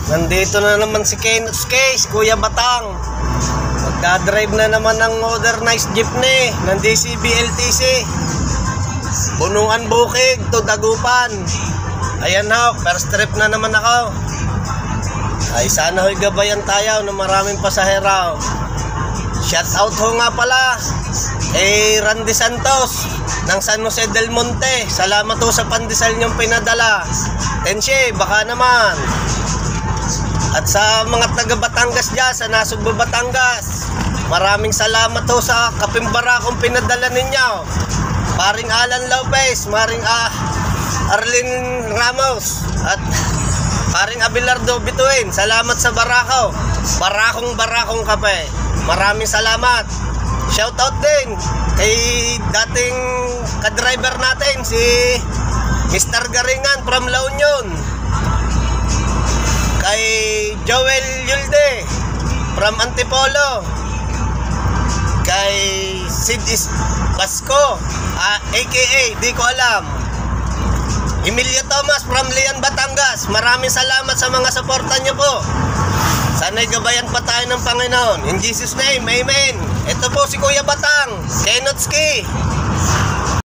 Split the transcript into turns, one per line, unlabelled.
Nandito na naman si Kenneth's Case, Kuya Batang. Magdadrive na naman ng modernized jeepney ng DCBLTC. Bunuan Bukid to Dagupan. Ayan ho, first trip na naman ako. Ay sana ho'y gabayan tayo ng maraming pasahero. Shout out ho nga pala Randy Santos ng San Jose del Monte. Salamat ho sa pandesal niyong pinadala. Tensye, baka naman. At sa mga taga Batangas dyan, sa Nasugbo, Batangas, maraming salamat ho sa kapimbara kong pinadala ninyo. Paring Alan Lopez, Maring Arlene Ramos, at paring Abelardo Bituin. Salamat sa barako. Barakong kape. Maraming salamat. Shoutout din kay dating kadriver natin, si Mr. Garingan from La Union. Kay Joel Yulde from Antipolo. Kay Sid Basco, aka di ko alam. Emilio Thomas from Lian, Batangas. Maraming salamat sa mga suporta niyo po. Sana'y gabayan pa tayo ng Panginoon. In Jesus' name, amen. Ito po si Kuya Batang, Kenneth's Case.